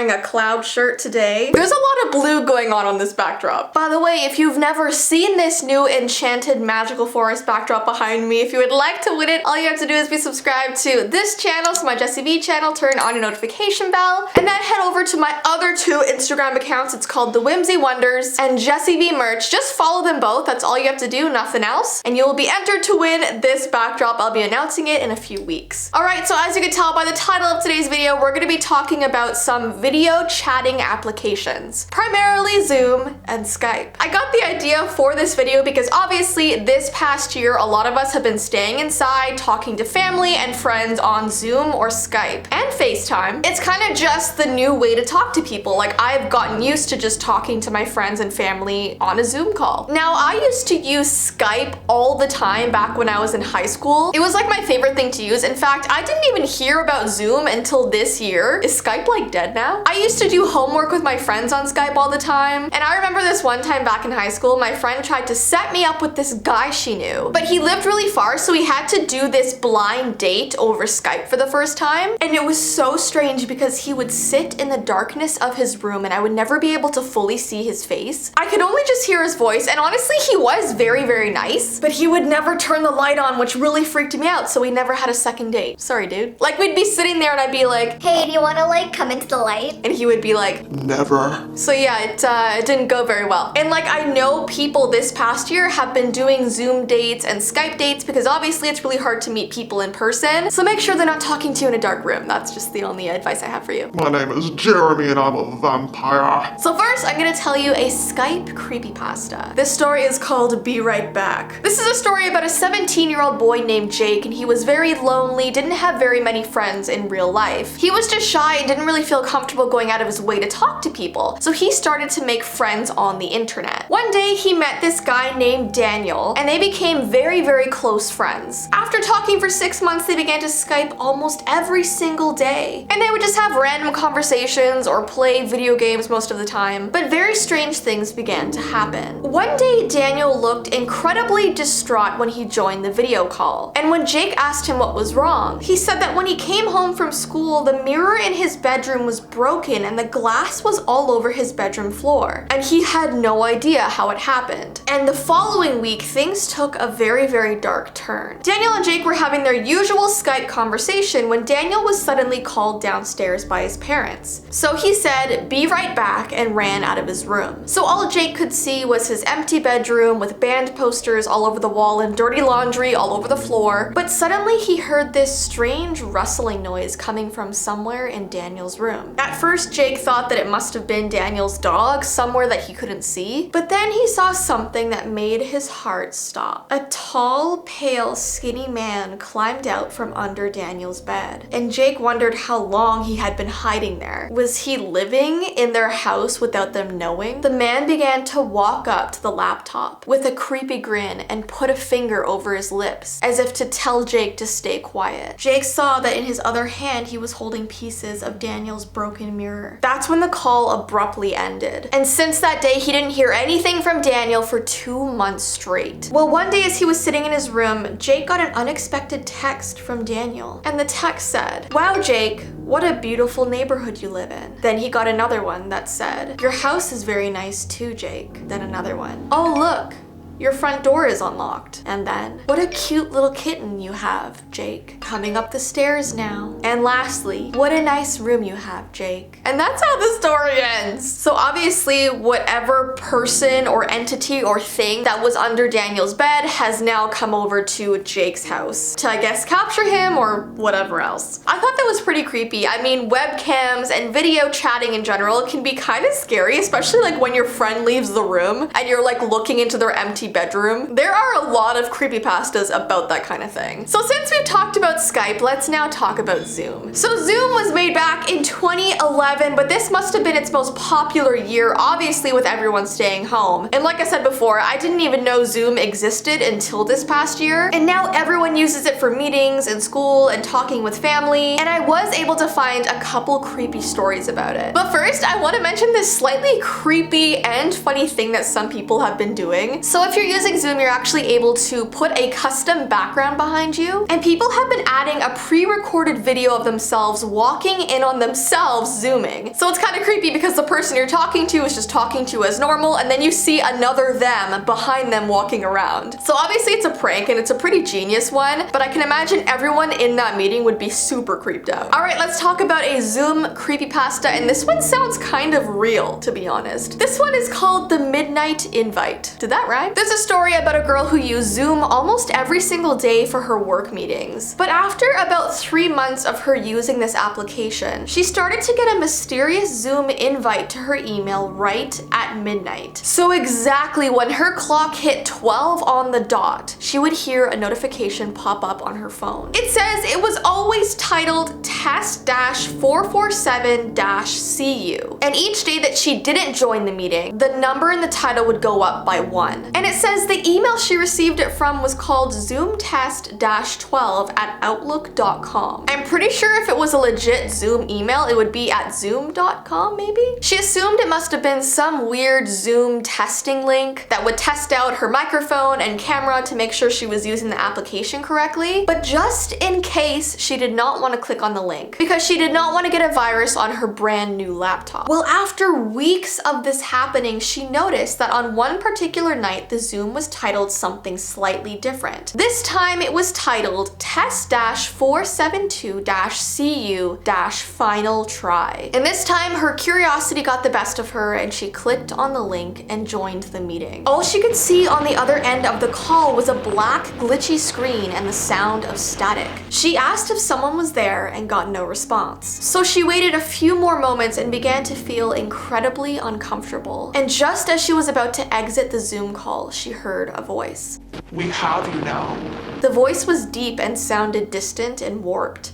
wearing a cloud shirt today. There's a lot of blue going on this backdrop. By the way, if you've never seen this new enchanted magical forest backdrop behind me, if you would like to win it, all you have to do is be subscribed to this channel, so my Jessii Vee channel, turn on your notification bell, and then head over to my other two Instagram accounts. It's called The Whimsy Wonders and Jessii Vee Merch. Just follow them both. That's all you have to do, nothing else. And you will be entered to win this backdrop. I'll be announcing it in a few weeks. All right, so as you can tell by the title of today's video, we're going to be talking about some video chatting applications, primarily Zoom and Skype. I got the idea for this video because obviously this past year, a lot of us have been staying inside, talking to family and friends on Zoom or Skype and FaceTime. It's kind of just the new way to talk to people. Like, I've gotten used to just talking to my friends and family on a Zoom call. Now, I used to use Skype all the time back when I was in high school. It was like my favorite thing to use. In fact, I didn't even hear about Zoom until this year. Is Skype like dead now? I used to do homework with my friends on Skype all the time. And I remember this one time back in high school, my friend tried to set me up with this guy she knew, but he lived really far, so we had to do this blind date over Skype for the first time. And it was so strange because he would sit in the darkness of his room and I would never be able to fully see his face. I could only just hear his voice, and honestly, he was very, very nice, but he would never turn the light on, which really freaked me out, so we never had a second date. Sorry, dude. Like, we'd be sitting there and I'd be like, hey, do you wanna like come into the light? And he would be like, never. So yeah, it didn't go very well. And like, I know people this past year have been doing Zoom dates and Skype dates because obviously it's really hard to meet people in person. So make sure they're not talking to you in a dark room. That's just the only advice I have for you. My name is Jeremy and I'm a vampire. So first, I'm gonna tell you a Skype creepypasta. This story is called Be Right Back. This is a story about a 17-year-old boy named Jake, and he was very lonely, didn't have very many friends in real life. He was just shy and didn't really feel comfortable going out of his way to talk to people, so he started to make friends on the internet. One day, he met this guy named Daniel, and they became very, very close friends. After talking for 6 months, they began to Skype almost every single day, and they would just have random conversations or play video games most of the time, but very strange things began to happen. One day, Daniel looked incredibly distraught when he joined the video call, and when Jake asked him what was wrong, he said that when he came home from school, the mirror in his bedroom was broken and the glass was all over his bedroom floor, and he had no idea how it happened. And the following week, things took a very, very dark turn. Daniel and Jake were having their usual Skype conversation when Daniel was suddenly called downstairs by his parents. So he said, "Be right back," and ran out of his room. So all Jake could see was his empty bedroom with band posters all over the wall and dirty laundry all over the floor. But suddenly he heard this strange rustling noise coming from somewhere in Daniel's room. At first, Jake thought that it must have been Daniel's dog somewhere that he couldn't see, but then he saw something that made his heart stop. A tall, pale, skinny man climbed out from under Daniel's bed, and Jake wondered how long he had been hiding there. Was he living in their house without them knowing? The man began to walk up to the laptop with a creepy grin and put a finger over his lips as if to tell Jake to stay quiet. Jake saw that in his other hand he was holding pieces of Daniel's broken mirror. That's when the call abruptly ended, and since that day he didn't hear anything from Daniel for 2 months straight. Well, one day as he was sitting in his room, Jake got an unexpected text from Daniel, and the text said, "Wow, Jake, what a beautiful neighborhood you live in." Then he got another one that said, "Your house is very nice too, Jake." Then another one, "Oh, look, your front door is unlocked." And then, "What a cute little kitten you have, Jake. Coming up the stairs now." And lastly, "What a nice room you have, Jake." And that's how the story ends. So obviously, whatever person or entity or thing that was under Daniel's bed has now come over to Jake's house to, I guess, capture him or whatever else. I thought that was pretty creepy. I mean, webcams and video chatting in general can be kind of scary, especially like when your friend leaves the room and you're like looking into their empty bedroom. There are a lot of creepypastas about that kind of thing. So since we've talked about Skype, let's now talk about Zoom. So Zoom was made back in 2011, but this must have been its most popular year, obviously with everyone staying home. And like I said before, I didn't even know Zoom existed until this past year, and now everyone uses it for meetings in school and talking with family, and I was able to find a couple creepy stories about it. But first, I want to mention this slightly creepy and funny thing that some people have been doing. So if you're using Zoom, you're actually able to put a custom background behind you, and people have been adding a pre-recorded video of themselves walking in on themselves zooming. So it's kind of creepy because the person you're talking to is just talking to you as normal, and then you see another them behind them walking around. So obviously it's a prank, and it's a pretty genius one, but I can imagine everyone in that meeting would be super creeped out. All right, let's talk about a Zoom creepypasta, and this one sounds kind of real, to be honest. This one is called The Midnight Invite. Did that rhyme? There's a story about a girl who used Zoom almost every single day for her work meetings. But after about 3 months of her using this application, she started to get a mysterious Zoom invite to her email right at midnight. So exactly when her clock hit 12 on the dot, she would hear a notification pop up on her phone. It says it was always titled test-447-CU. And each day that she didn't join the meeting, the number in the title would go up by 1. And it says the email she received it from was called zoomtest-12@outlook.com. I'm pretty sure if it was a legit Zoom email, it would be at zoom.com maybe? She assumed it must have been some weird Zoom testing link that would test out her microphone and camera to make sure she was using the application correctly. But just in case, she did not want to click on the link because she did not want to get a virus on her brand new laptop. Well, after weeks of this happening, she noticed that on one particular night, the Zoom was titled something slightly different. This time it was titled test-472-CU-final try. And this time her curiosity got the best of her and she clicked on the link and joined the meeting. All she could see on the other end of the call was a black glitchy screen and the sound of static. She asked if someone was there and got no response. So she waited a few more moments and began to feel incredibly uncomfortable. And just as she was about to exit the Zoom call, she heard a voice. We have you now. The voice was deep and sounded distant and warped.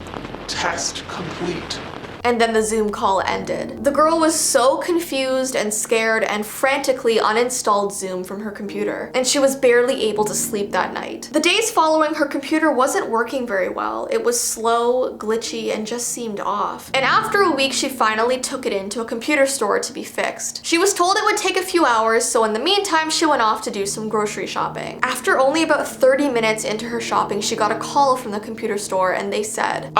Test complete. And then the Zoom call ended. The girl was so confused and scared and frantically uninstalled Zoom from her computer, and she was barely able to sleep that night. The days following, her computer wasn't working very well. It was slow, glitchy, and just seemed off. And after a week, she finally took it into a computer store to be fixed. She was told it would take a few hours, so in the meantime, she went off to do some grocery shopping. After only about 30 minutes into her shopping, she got a call from the computer store, and they said,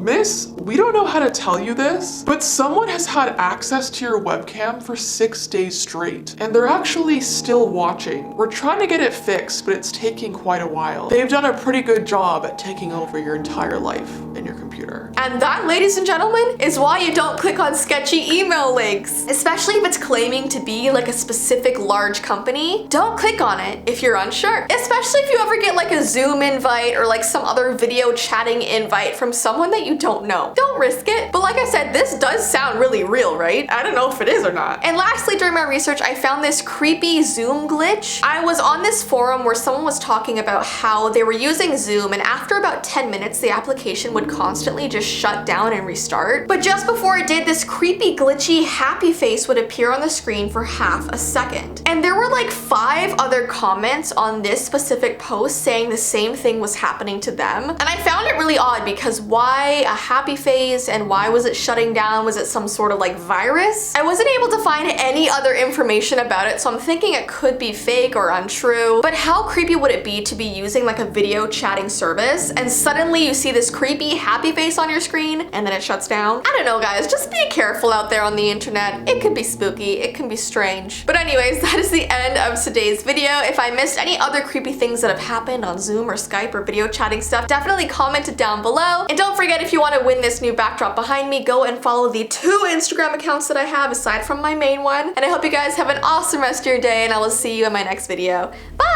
Miss, we don't know how to tell you this, but someone has had access to your webcam for 6 days straight, and they're actually still watching. We're trying to get it fixed, but it's taking quite a while. They've done a pretty good job at taking over your entire life in your computer. And that, ladies and gentlemen, is why you don't click on sketchy email links. Especially if it's claiming to be like a specific large company. Don't click on it if you're unsure. Especially if you ever get like a Zoom invite or like some other video chatting invite from someone that you don't know. Don't risk it. But like I said, this does sound really real, right? I don't know if it is or not. And lastly, during my research, I found this creepy Zoom glitch. I was on this forum where someone was talking about how they were using Zoom, and after about 10 minutes, the application would constantly just shut down and restart. But just before it did, this creepy, glitchy, happy face would appear on the screen for half a second. And there were like 5 other comments on this specific post saying the same thing was happening to them. And I found it really odd because why a happy face and why was it shutting down? Was it some sort of like virus? I wasn't able to find any other information about it, so I'm thinking it could be fake or untrue. But how creepy would it be to be using like a video chatting service and suddenly you see this creepy happy face on your screen and then it shuts down? I don't know, guys, just be careful out there on the internet. It could be spooky, it can be strange. But anyways, that is the end of today's video. If I missed any other creepy things that have happened on Zoom or Skype or video chatting stuff, definitely comment it down below. And don't forget, if you want to win this new backdrop behind me, go and follow the 2 Instagram accounts that I have aside from my main one. And I hope you guys have an awesome rest of your day, and I will see you in my next video. Bye!